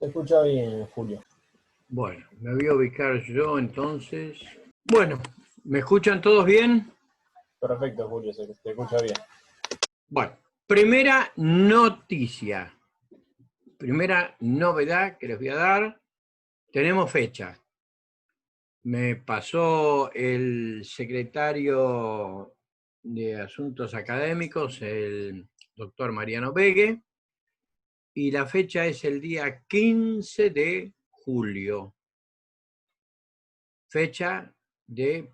Te escucha bien, Julio. Bueno, me voy a ubicar yo entonces. Bueno, ¿me escuchan todos bien? Perfecto, Julio, se te escucha bien. Bueno, primera noticia, primera novedad que les voy a dar. Tenemos fecha. Me pasó el secretario de Asuntos Académicos, el doctor Mariano Begue, y la fecha es el día 15 de julio, fecha de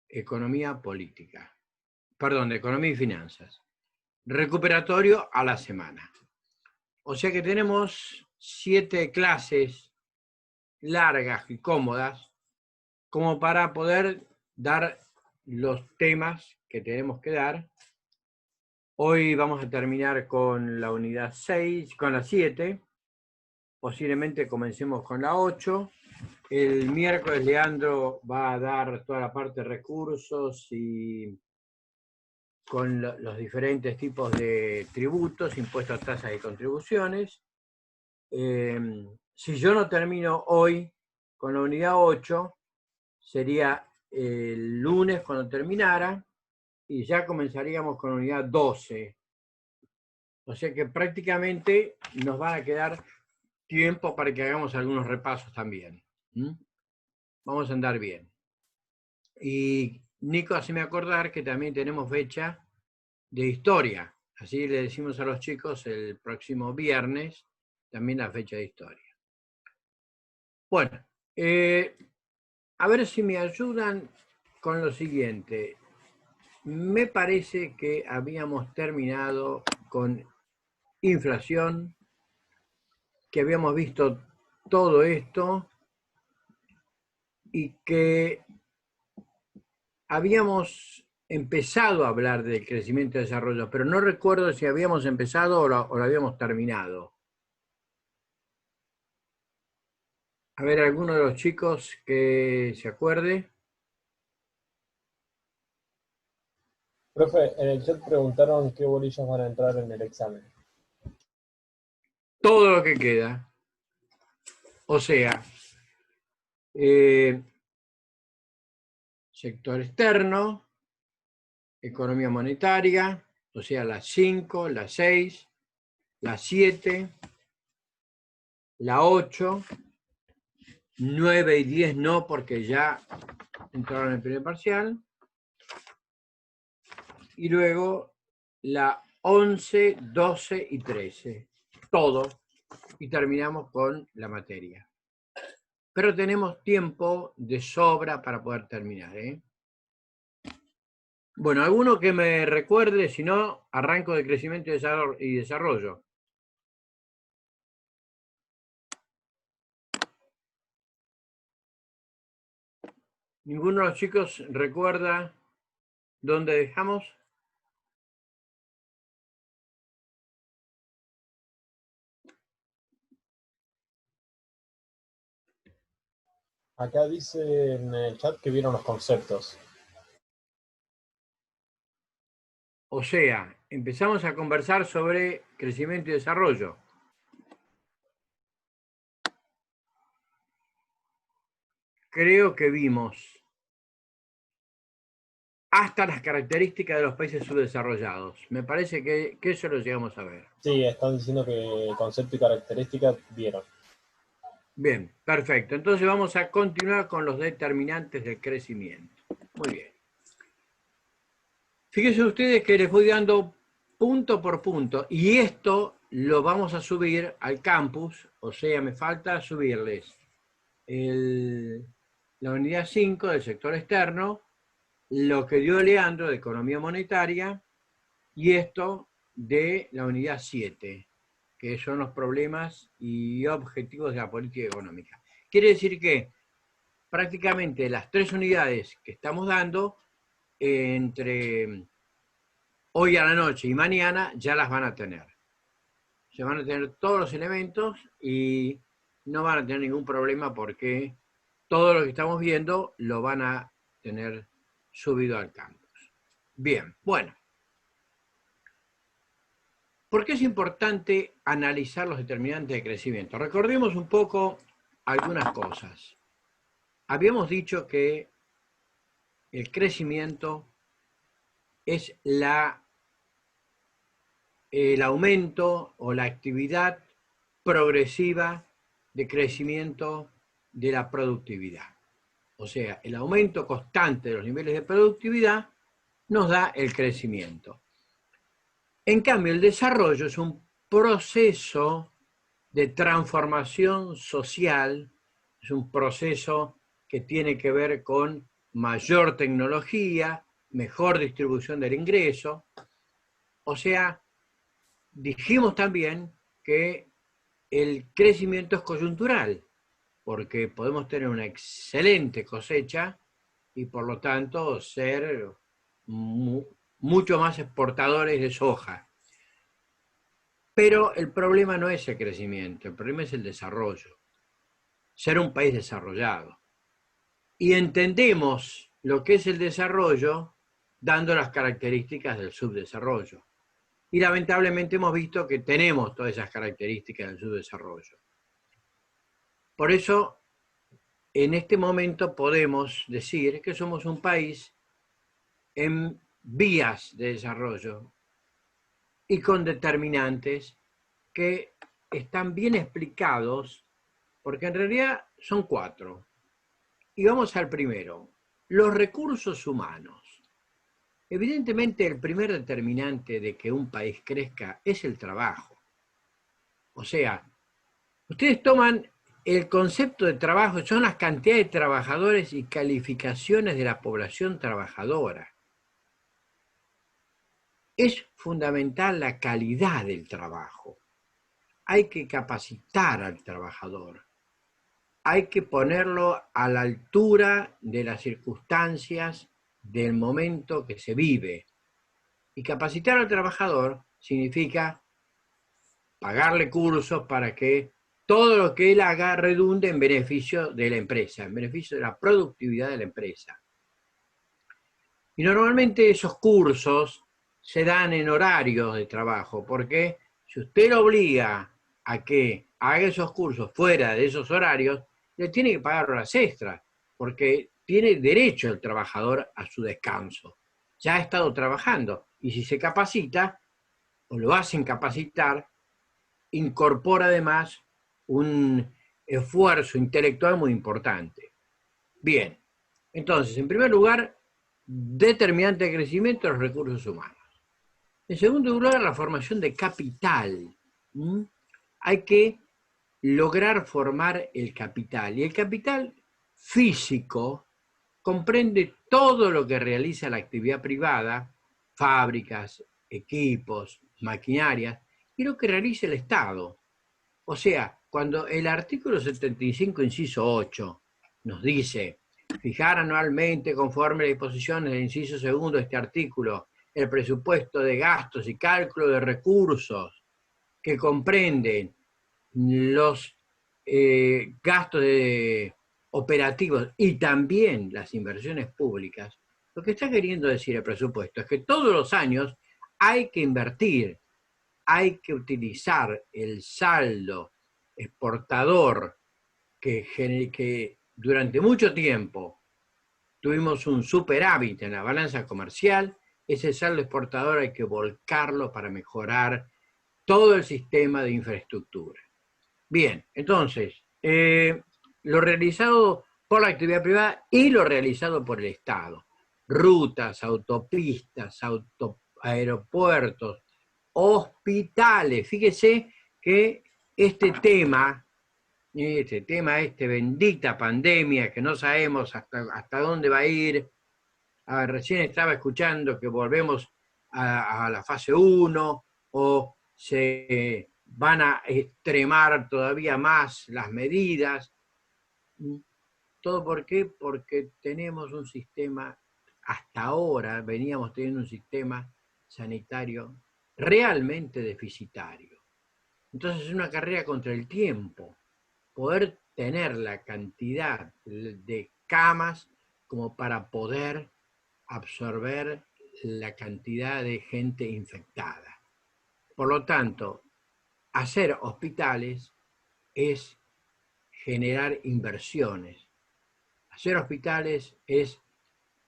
economía política, perdón, de economía y finanzas, recuperatorio a la semana. O sea que tenemos 7 clases largas y cómodas como para poder dar los temas que tenemos que dar. Hoy vamos a terminar con la unidad 6, con la 7, posiblemente comencemos con la 8. El miércoles Leandro va a dar toda la parte de recursos y con los diferentes tipos de tributos, impuestos, tasas y contribuciones. Si yo no termino hoy con la unidad 8, sería el lunes cuando terminara, y ya comenzaríamos con la unidad 12. O sea que prácticamente nos va a quedar tiempo para que hagamos algunos repasos también. Vamos a andar bien. Y Nico, haceme acordar que también tenemos fecha de historia. Así le decimos a los chicos el próximo viernes, también la fecha de historia. Bueno, a ver si me ayudan con lo siguiente. Me parece que habíamos terminado con inflación, que habíamos visto todo esto y que habíamos empezado a hablar del crecimiento y desarrollo, pero no recuerdo si habíamos empezado o lo habíamos terminado. A ver, alguno de los chicos que se acuerde. Profe, en el chat preguntaron qué bolillas van a entrar en el examen. Todo lo que queda. O sea, sector externo, economía monetaria, o sea, la 5, la 6, la 7, la 8, 9 y 10 no, porque ya entraron en el primer parcial. Y luego la 11, 12 y 13. Todo. Y terminamos con la materia. Pero tenemos tiempo de sobra para poder terminar, ¿eh? Bueno, alguno que me recuerde, si no, arranco de crecimiento y desarrollo. ¿Ninguno de los chicos recuerda dónde dejamos? Acá dice en el chat que vieron los conceptos. O sea, empezamos a conversar sobre crecimiento y desarrollo. Creo que vimos hasta las características de los países subdesarrollados. Me parece que eso lo llegamos a ver. Sí, están diciendo que concepto y característica vieron. Bien, perfecto. Entonces vamos a continuar con los determinantes del crecimiento. Muy bien. Fíjense ustedes que les voy dando punto por punto, y esto lo vamos a subir al campus, o sea, me falta subirles la unidad 5 del sector externo, lo que dio Leandro de economía monetaria, y esto de la unidad 7, que son los problemas y objetivos de la política económica. Quiere decir que prácticamente las 3 unidades que estamos dando, entre hoy a la noche y mañana, ya las van a tener. Se van a tener todos los elementos y no van a tener ningún problema porque todo lo que estamos viendo lo van a tener subido al campus. Bien, bueno. ¿Por qué es importante analizar los determinantes de crecimiento? Recordemos un poco algunas cosas. Habíamos dicho que el crecimiento es el aumento o la actividad progresiva de crecimiento de la productividad. O sea, el aumento constante de los niveles de productividad nos da el crecimiento. En cambio, el desarrollo es un proceso de transformación social, es un proceso que tiene que ver con mayor tecnología, mejor distribución del ingreso. O sea, dijimos también que el crecimiento es coyuntural, porque podemos tener una excelente cosecha y por lo tanto ser mucho más exportadores de soja. Pero el problema no es el crecimiento, el problema es el desarrollo, ser un país desarrollado. Y entendemos lo que es el desarrollo dando las características del subdesarrollo. Y lamentablemente hemos visto que tenemos todas esas características del subdesarrollo. Por eso, en este momento podemos decir que somos un país en vías de desarrollo y con determinantes que están bien explicados, porque en realidad son 4. Y vamos al primero, los recursos humanos. Evidentemente el primer determinante de que un país crezca es el trabajo. O sea, ustedes toman el concepto de trabajo, son las cantidades de trabajadores y calificaciones de la población trabajadora. Es fundamental la calidad del trabajo. Hay que capacitar al trabajador. Hay que ponerlo a la altura de las circunstancias del momento que se vive. Y capacitar al trabajador significa pagarle cursos para que todo lo que él haga redunde en beneficio de la empresa, en beneficio de la productividad de la empresa. Y normalmente esos cursos se dan en horarios de trabajo, porque si usted lo obliga a que haga esos cursos fuera de esos horarios, le tiene que pagar horas extras, porque tiene derecho el trabajador a su descanso. Ya ha estado trabajando y si se capacita o lo hacen capacitar, incorpora además un esfuerzo intelectual muy importante. Bien, entonces, en primer lugar, determinante de crecimiento de los recursos humanos. En segundo lugar, la formación de capital. Hay que lograr formar el capital. Y el capital físico comprende todo lo que realiza la actividad privada, fábricas, equipos, maquinarias, y lo que realiza el Estado. O sea, cuando el artículo 75, inciso 8, nos dice fijar anualmente, conforme a las disposiciones del inciso segundo de este artículo, el presupuesto de gastos y cálculo de recursos que comprenden los gastos operativos y también las inversiones públicas, lo que está queriendo decir el presupuesto es que todos los años hay que invertir, hay que utilizar el saldo exportador que durante mucho tiempo tuvimos un superávit en la balanza comercial, ese saldo exportador hay que volcarlo para mejorar todo el sistema de infraestructura. Bien, entonces, lo realizado por la actividad privada y lo realizado por el Estado. Rutas, autopistas, aeropuertos, hospitales. Fíjese que este tema, bendita pandemia, que no sabemos hasta dónde va a ir. Recién estaba escuchando que volvemos a la fase 1 o se van a extremar todavía más las medidas. ¿Todo por qué? Porque tenemos un sistema, hasta ahora veníamos teniendo un sistema sanitario realmente deficitario. Entonces es una carrera contra el tiempo, poder tener la cantidad de camas como para poder absorber la cantidad de gente infectada. Por lo tanto, hacer hospitales es generar inversiones. Hacer hospitales es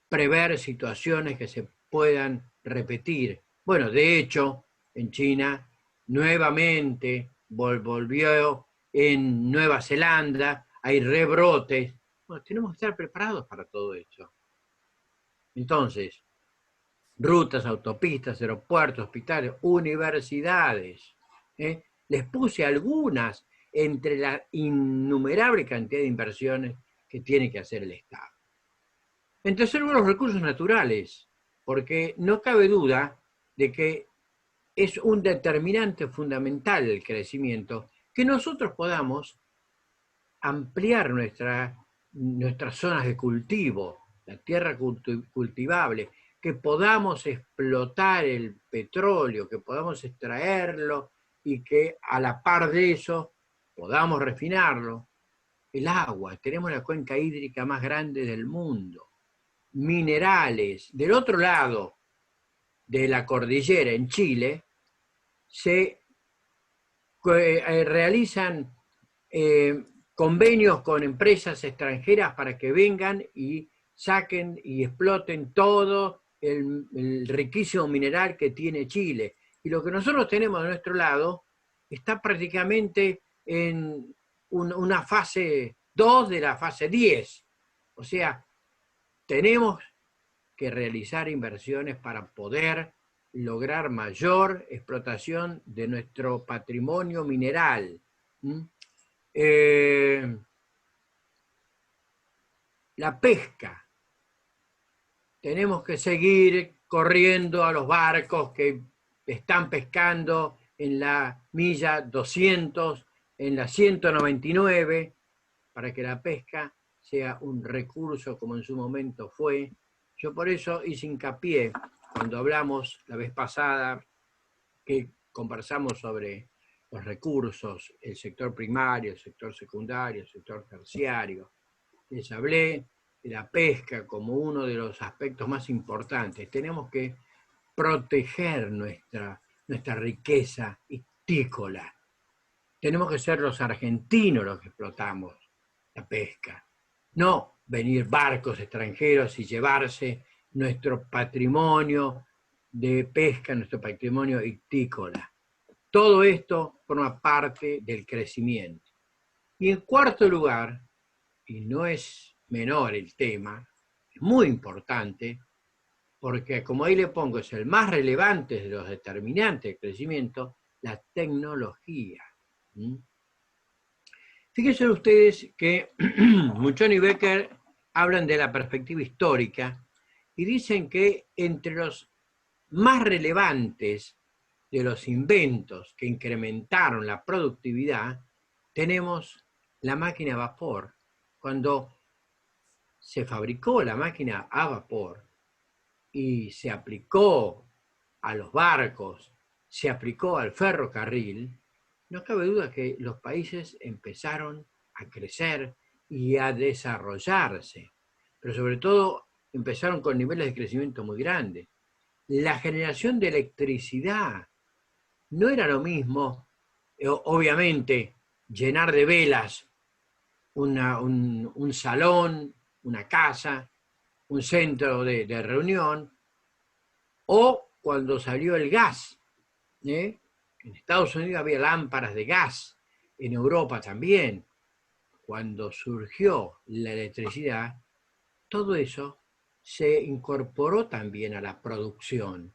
prever situaciones que se puedan repetir. Bueno, de hecho, en China nuevamente volvió, en Nueva Zelanda hay rebrotes. Bueno, tenemos que estar preparados para todo eso. Entonces, rutas, autopistas, aeropuertos, hospitales, universidades. Les puse algunas entre la innumerable cantidad de inversiones que tiene que hacer el Estado. En tercer lugar, los recursos naturales, porque no cabe duda de que es un determinante fundamental del crecimiento que nosotros podamos ampliar nuestras zonas de cultivo, la tierra cultivable, que podamos explotar el petróleo, que podamos extraerlo y que a la par de eso podamos refinarlo. El agua, tenemos la cuenca hídrica más grande del mundo. Minerales. Del otro lado de la cordillera, en Chile, se realizan convenios con empresas extranjeras para que vengan y saquen y exploten todo el riquísimo mineral que tiene Chile. Y lo que nosotros tenemos de nuestro lado está prácticamente en una fase 2 de la fase 10. O sea, tenemos que realizar inversiones para poder lograr mayor explotación de nuestro patrimonio mineral. La pesca. Tenemos que seguir corriendo a los barcos que están pescando en la milla 200, en la 199, para que la pesca sea un recurso como en su momento fue. Yo por eso hice hincapié cuando hablamos la vez pasada que conversamos sobre los recursos, el sector primario, el sector secundario, el sector terciario. Les hablé de la pesca como uno de los aspectos más importantes. Tenemos que proteger nuestra riqueza histícola. Tenemos que ser los argentinos los que explotamos la pesca. No venir barcos extranjeros y llevarse nuestro patrimonio de pesca, nuestro patrimonio histícola. Todo esto forma parte del crecimiento. Y en cuarto lugar, y no es menor el tema, es muy importante, porque como ahí le pongo, es el más relevante de los determinantes de crecimiento, la tecnología. Fíjense ustedes que Muchoni y Becker hablan de la perspectiva histórica y dicen que entre los más relevantes de los inventos que incrementaron la productividad, tenemos la máquina a vapor. Cuando se fabricó la máquina a vapor y se aplicó a los barcos, se aplicó al ferrocarril, no cabe duda que los países empezaron a crecer y a desarrollarse, pero sobre todo empezaron con niveles de crecimiento muy grandes. La generación de electricidad no era lo mismo, obviamente, llenar de velas un salón, una casa, un centro de reunión, o cuando salió el gas. En Estados Unidos había lámparas de gas, en Europa también. Cuando surgió la electricidad, todo eso se incorporó también a la producción.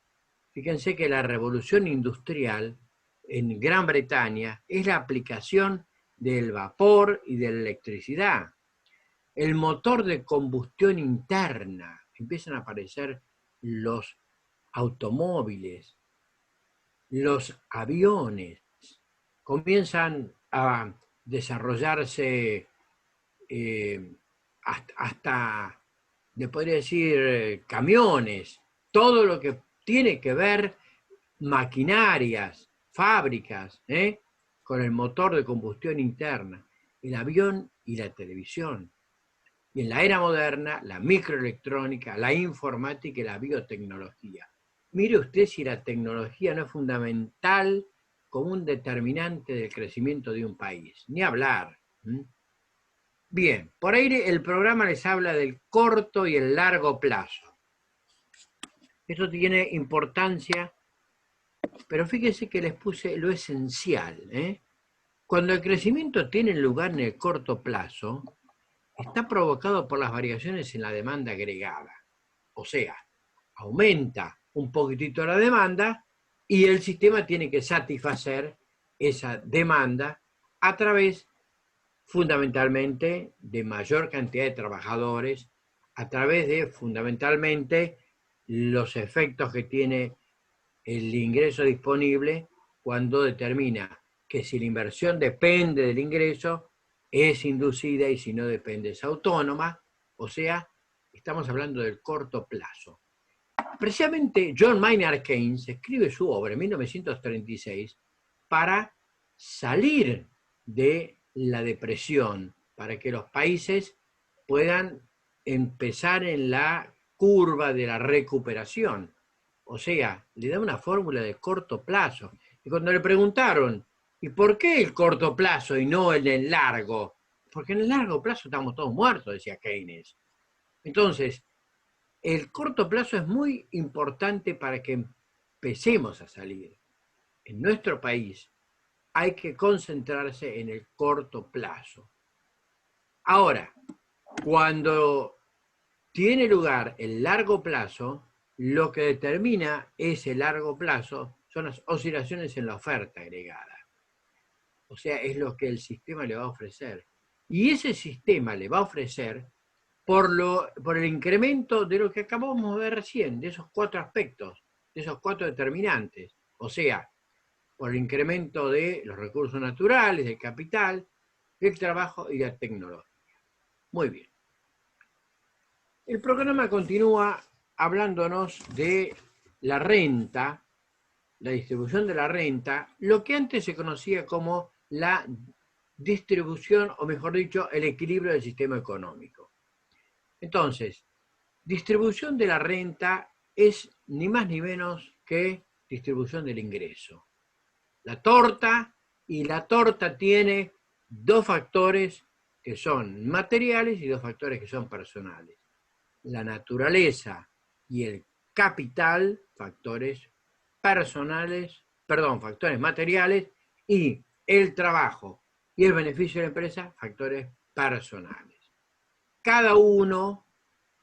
Fíjense que la revolución industrial en Gran Bretaña es la aplicación del vapor y de la electricidad. El motor de combustión interna, empiezan a aparecer los automóviles, los aviones, comienzan a desarrollarse hasta, le podría decir, camiones, todo lo que tiene que ver maquinarias, fábricas, con el motor de combustión interna, el avión y la televisión. Y en la era moderna, la microelectrónica, la informática y la biotecnología. mire usted si la tecnología no es fundamental como un determinante del crecimiento de un país. Ni hablar. Bien, por ahí el programa les habla del corto y el largo plazo. Esto tiene importancia, pero fíjense que les puse lo esencial. Cuando el crecimiento tiene lugar en el corto plazo, está provocado por las variaciones en la demanda agregada. O sea, aumenta un poquitito la demanda y el sistema tiene que satisfacer esa demanda a través fundamentalmente de mayor cantidad de trabajadores, a través de fundamentalmente los efectos que tiene el ingreso disponible cuando determina que si la inversión depende del ingreso, es inducida y si no depende es autónoma, o sea, estamos hablando del corto plazo. Precisamente John Maynard Keynes escribe su obra en 1936 para salir de la depresión, para que los países puedan empezar en la curva de la recuperación. O sea, le da una fórmula de corto plazo. Y cuando le preguntaron, ¿y por qué el corto plazo y no el del largo? Porque en el largo plazo estamos todos muertos, decía Keynes. Entonces, el corto plazo es muy importante para que empecemos a salir. En nuestro país hay que concentrarse en el corto plazo. Ahora, cuando tiene lugar el largo plazo, lo que determina ese largo plazo son las oscilaciones en la oferta agregada. O sea, es lo que el sistema le va a ofrecer. Y ese sistema le va a ofrecer por el incremento de lo que acabamos de ver recién, de esos 4 aspectos, de esos 4 determinantes. O sea, por el incremento de los recursos naturales, del capital, del trabajo y de la tecnología. Muy bien. El programa continúa hablándonos de la renta, la distribución de la renta, lo que antes se conocía como la distribución, o mejor dicho, el equilibrio del sistema económico. Entonces, distribución de la renta es ni más ni menos que distribución del ingreso. La torta, y la torta tiene 2 factores que son materiales y 2 factores que son personales. La naturaleza y el capital, factores materiales, y el trabajo y el beneficio de la empresa, factores personales. Cada uno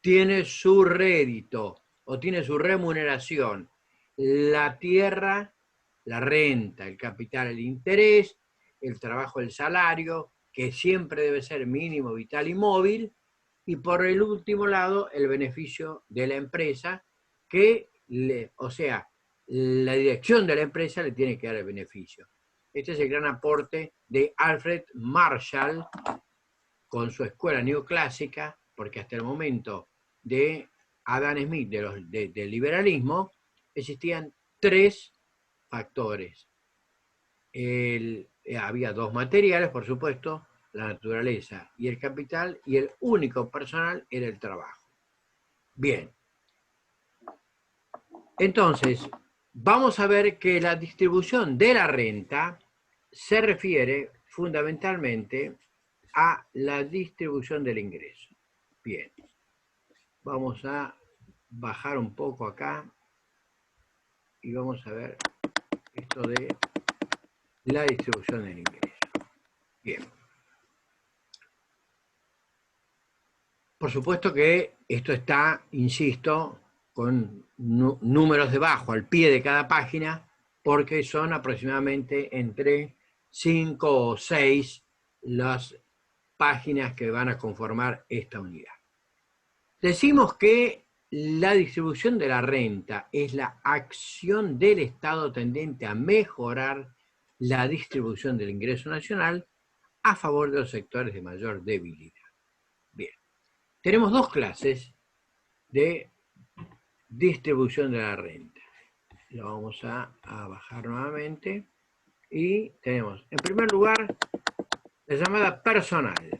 tiene su rédito o tiene su remuneración. La tierra, la renta, el capital, el interés, el trabajo, el salario, que siempre debe ser mínimo, vital y móvil, y por el último lado, el beneficio de la empresa, o sea, la dirección de la empresa le tiene que dar el beneficio. Este es el gran aporte de Alfred Marshall con su escuela neoclásica, porque hasta el momento de Adam Smith, del liberalismo, existían 3 factores. Había 2 materiales, por supuesto, la naturaleza y el capital, y el único personal era el trabajo. Bien. Entonces, vamos a ver que la distribución de la renta se refiere fundamentalmente a la distribución del ingreso. Bien. Vamos a bajar un poco acá y vamos a ver esto de la distribución del ingreso. Bien. Por supuesto que esto está, insisto, con números debajo, al pie de cada página, porque son aproximadamente entre 5 o 6 las páginas que van a conformar esta unidad. Decimos que la distribución de la renta es la acción del Estado tendente a mejorar la distribución del ingreso nacional a favor de los sectores de mayor debilidad. Bien, tenemos 2 clases de distribución de la renta. Lo vamos a bajar nuevamente y tenemos, en primer lugar, la llamada personal.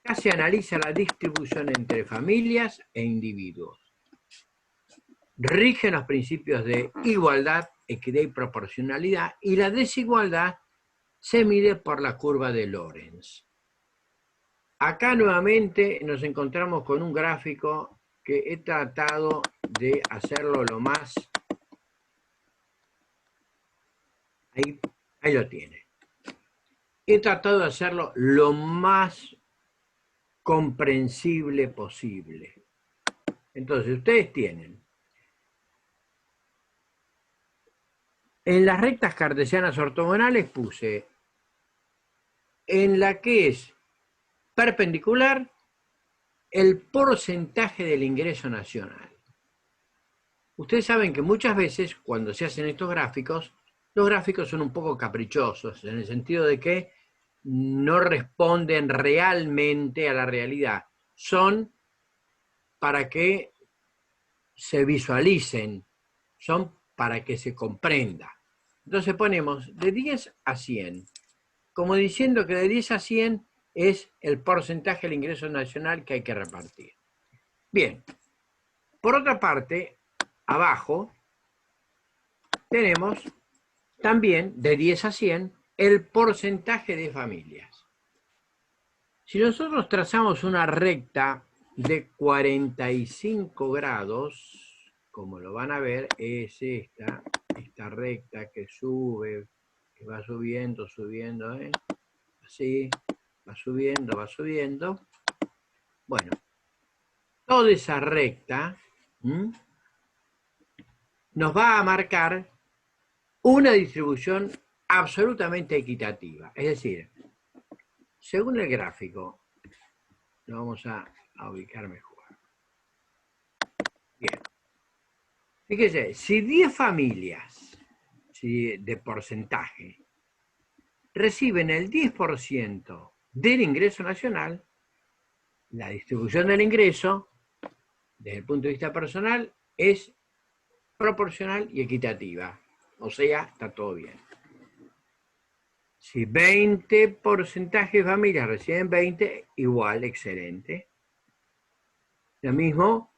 Acá se analiza la distribución entre familias e individuos. rigen los principios de igualdad, equidad y proporcionalidad, y la desigualdad se mide por la curva de Lorenz. Acá nuevamente nos encontramos con un gráfico que he tratado de hacerlo lo más... Ahí lo tiene. He tratado de hacerlo lo más comprensible posible. Entonces, ustedes tienen en las rectas cartesianas ortogonales puse en la que es perpendicular el porcentaje del ingreso nacional. Ustedes saben que muchas veces cuando se hacen estos gráficos, los gráficos son un poco caprichosos, en el sentido de que no responden realmente a la realidad. Son para que se visualicen, son para que se comprenda. Entonces ponemos de 10 a 100, como diciendo que de 10 a 100 es el porcentaje del ingreso nacional que hay que repartir. Bien, por otra parte, abajo tenemos también de 10 a 100 el porcentaje de familias. Si nosotros trazamos una recta de 45 grados, como lo van a ver, es esta recta que sube, que va subiendo, así, va subiendo. Bueno, toda esa recta nos va a marcar una distribución absolutamente equitativa. Es decir, según el gráfico, lo vamos a ubicar mejor. Bien. Fíjese, si 10 familias de porcentaje reciben el 10% del ingreso nacional, la distribución del ingreso, desde el punto de vista personal, es proporcional y equitativa. O sea, está todo bien. Si 20 porcentajes de familias reciben 20, igual, excelente. Lo mismo,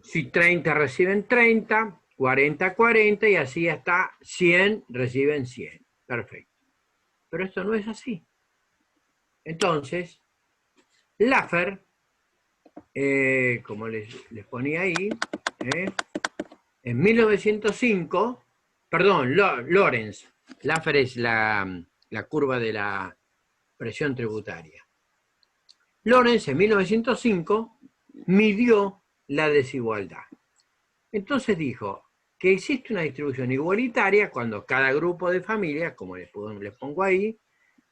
si 30 reciben 30, 40, 40 y así hasta 100 reciben 100. Perfecto. Pero esto no es así. Entonces, Laffer, como les ponía ahí, en 1905, perdón, Lorenz, Laffer es la curva de la presión tributaria. Lorenz en 1905 midió la desigualdad. Entonces dijo que existe una distribución igualitaria cuando cada grupo de familias, como les pongo ahí,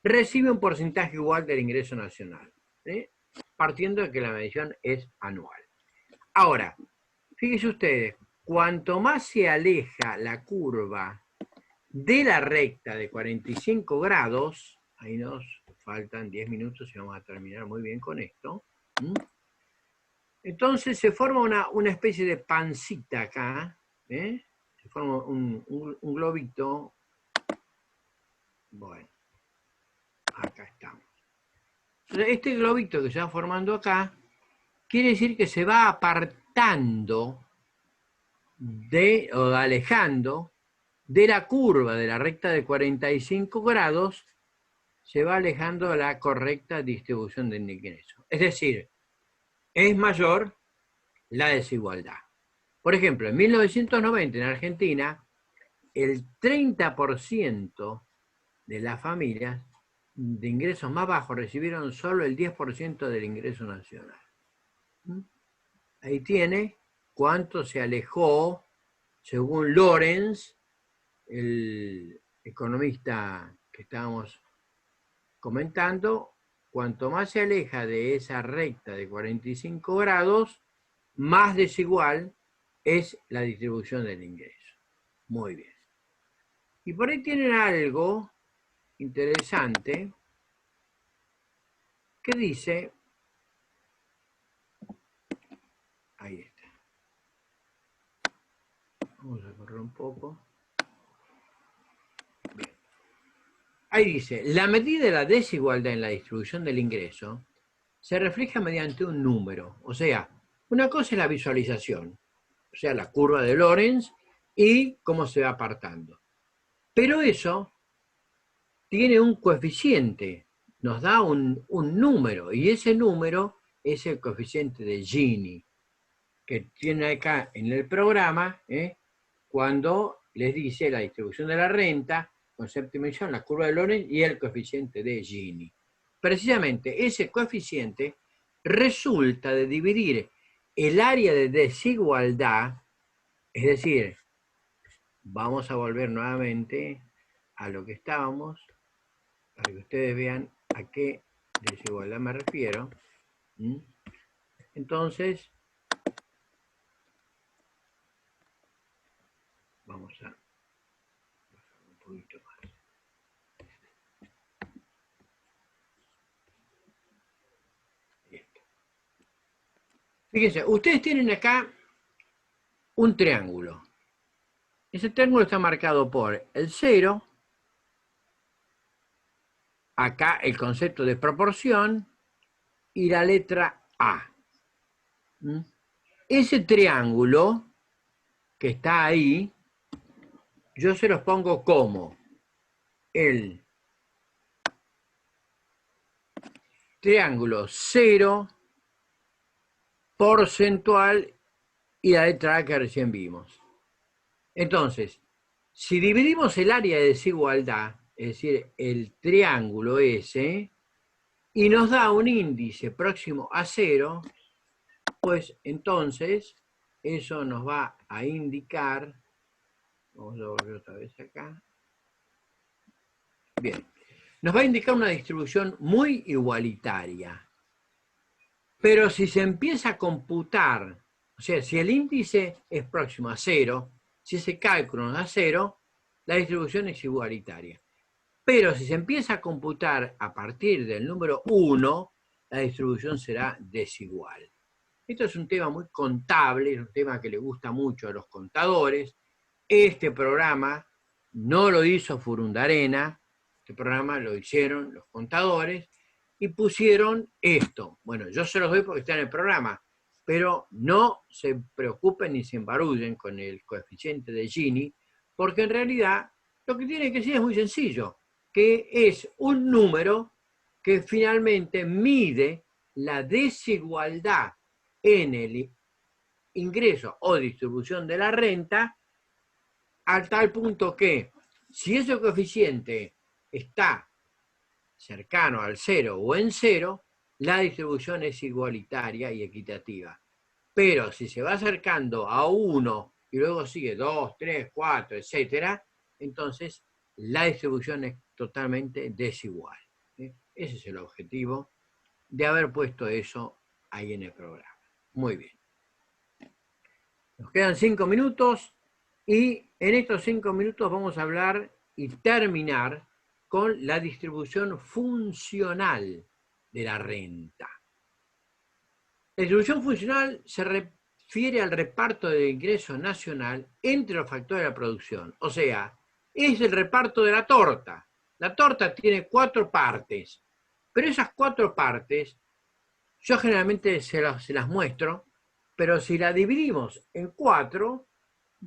recibe un porcentaje igual del ingreso nacional, partiendo de que la medición es anual. Ahora, fíjense ustedes, cuanto más se aleja la curva de la recta de 45 grados, ahí nos faltan 10 minutos y vamos a terminar muy bien con esto. Entonces se forma una especie de pancita acá, se forma un globito. Bueno, acá estamos. Este globito que se va formando acá, quiere decir que se va apartando o alejando de la curva de la recta de 45 grados, se va alejando de la correcta distribución del ingreso. Es decir, es mayor la desigualdad. Por ejemplo, en 1990 en Argentina, el 30% de las familias de ingresos más bajos recibieron solo el 10% del ingreso nacional. Ahí tiene cuánto se alejó, según Lorenz, el economista que estábamos comentando, cuanto más se aleja de esa recta de 45 grados, más desigual es la distribución del ingreso. Muy bien. Y por ahí tienen algo interesante que dice, ahí está. Vamos a correr un poco. Bien. Ahí dice, la medida de la desigualdad en la distribución del ingreso se refleja mediante un número. O sea, una cosa es la visualización. o sea, la curva de Lorenz, y cómo se va apartando. Pero eso tiene un coeficiente, nos da un número, y ese número es el coeficiente de Gini, que tiene acá en el programa, cuando les dice la distribución de la renta, con séptima división, la curva de Lorenz y el coeficiente de Gini. Precisamente ese coeficiente resulta de dividir el área de desigualdad, es decir, vamos a volver nuevamente a lo que estábamos, para que ustedes vean a qué desigualdad me refiero. Entonces, vamos a bajar un poquito más. Fíjense, ustedes tienen acá un triángulo. Ese triángulo está marcado por el 0, acá el concepto de proporción y la letra A. Ese triángulo que está ahí, yo se los pongo como el triángulo 0 porcentual y la letra A que recién vimos. Entonces, si dividimos el área de desigualdad, es decir, el triángulo ese, y nos da un índice próximo a 0, pues entonces eso nos va a indicar, vamos a volver otra vez acá, bien, nos va a indicar una distribución muy igualitaria. Pero si se empieza a computar, o sea, si el índice es próximo a 0, si ese cálculo nos da 0, la distribución es igualitaria. Pero si se empieza a computar a partir del número 1, la distribución será desigual. Esto es un tema muy contable, es un tema que le gusta mucho a los contadores. Este programa no lo hizo Furundarena, este programa lo hicieron los contadores y pusieron esto. Bueno, yo se los doy porque está en el programa, pero no se preocupen ni se embarullen con el coeficiente de Gini, porque en realidad lo que tiene que decir es muy sencillo, que es un número que finalmente mide la desigualdad en el ingreso o distribución de la renta, al tal punto que si ese coeficiente está cercano al 0 o en 0, la distribución es igualitaria y equitativa. Pero si se va acercando a 1 y luego sigue 2, 3, 4, etc., entonces la distribución es totalmente desigual. Ese es el objetivo de haber puesto eso ahí en el programa. Muy bien. Nos quedan 5 minutos y en estos 5 minutos vamos a hablar y terminar con la distribución funcional de la renta. La distribución funcional se refiere al reparto del ingreso nacional entre los factores de la producción. O sea, es el reparto de la torta. La torta tiene 4 partes, pero esas 4 partes, yo generalmente se las muestro, pero si la dividimos en 4,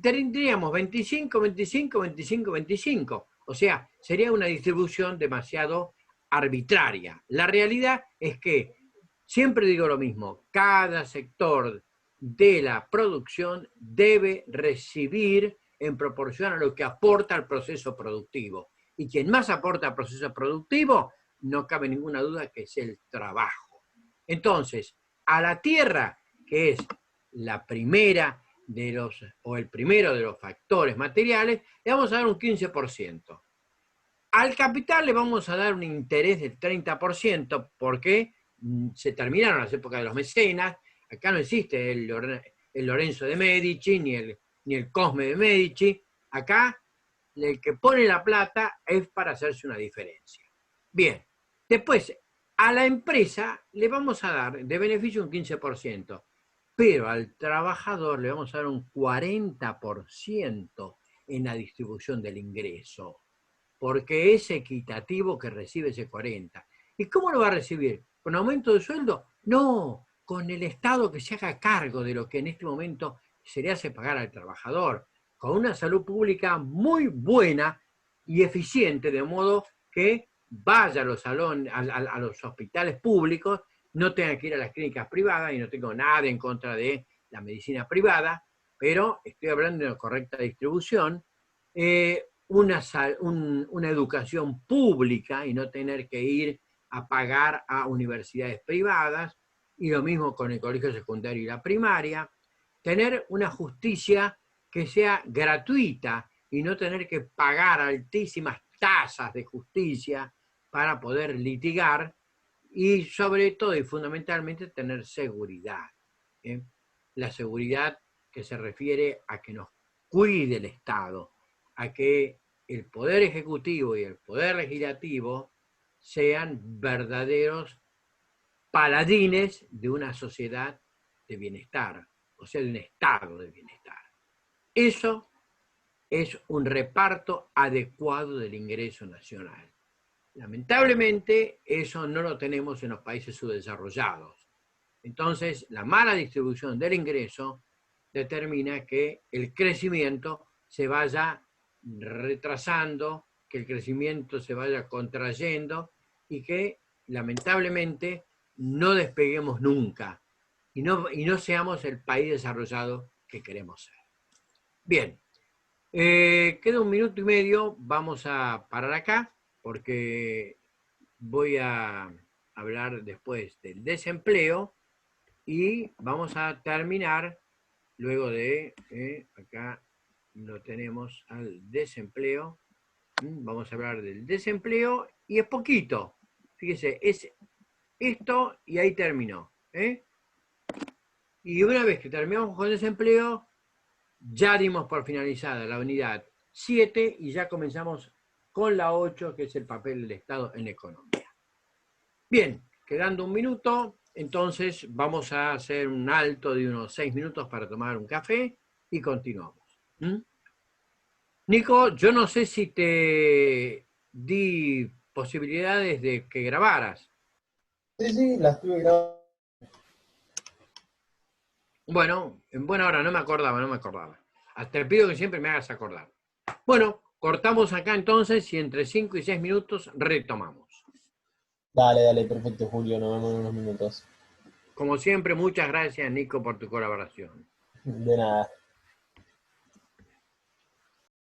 tendríamos 25, 25, 25, 25. O sea, sería una distribución demasiado arbitraria. La realidad es que, siempre digo lo mismo, cada sector de la producción debe recibir en proporción a lo que aporta al proceso productivo. Y quien más aporta al proceso productivo, no cabe ninguna duda que es el trabajo. Entonces, a la tierra, que es la primera o el primero de los factores materiales, le vamos a dar un 15%. Al capital le vamos a dar un interés del 30% porque se terminaron las épocas de los mecenas, acá no existe el Lorenzo de Medici ni el Cosme de Medici, acá el que pone la plata es para hacerse una diferencia. Bien, después a la empresa le vamos a dar de beneficio un 15%. Pero al trabajador le vamos a dar un 40% en la distribución del ingreso, porque es equitativo que recibe ese 40%. ¿Y cómo lo va a recibir? ¿Con aumento de sueldo? No, con el Estado que se haga cargo de lo que en este momento se le hace pagar al trabajador, con una salud pública muy buena y eficiente, de modo que vaya a los salones, a los hospitales públicos, no tenga que ir a las clínicas privadas, y no tengo nada en contra de la medicina privada, pero estoy hablando de una correcta distribución, una educación pública y no tener que ir a pagar a universidades privadas, y lo mismo con el colegio secundario y la primaria, tener una justicia que sea gratuita y no tener que pagar altísimas tasas de justicia para poder litigar, y sobre todo y fundamentalmente tener seguridad. ¿Eh? La seguridad que se refiere a que nos cuide el Estado, a que el Poder Ejecutivo y el Poder Legislativo sean verdaderos paladines de una sociedad de bienestar, o sea, de un estado de bienestar. Eso es un reparto adecuado del ingreso nacional. Lamentablemente, eso no lo tenemos en los países subdesarrollados. Entonces, la mala distribución del ingreso determina que el crecimiento se vaya retrasando, que el crecimiento se vaya contrayendo y que, lamentablemente, no despeguemos nunca y no seamos el país desarrollado que queremos ser. Bien, queda 1 minuto y medio, vamos a parar acá porque voy a hablar después del desempleo y vamos a terminar luego de, acá lo tenemos al desempleo, vamos a hablar del desempleo y es poquito, fíjese, es esto y ahí terminó. Y una vez que terminamos con el desempleo, ya dimos por finalizada la unidad 7 y ya comenzamos con la 8, que es el papel del Estado en la economía. Bien, quedando 1 minuto, entonces vamos a hacer un alto de unos 6 minutos para tomar un café y continuamos. Nico, yo no sé si te di posibilidades de que grabaras. Sí, sí, la estuve grabando. Bueno, en buena hora, no me acordaba. Te pido que siempre me hagas acordar. Bueno, cortamos acá entonces y entre 5 y 6 minutos retomamos. Dale, dale, perfecto, Julio, nos vemos en unos minutos. Como siempre, muchas gracias, Nico, por tu colaboración. De nada.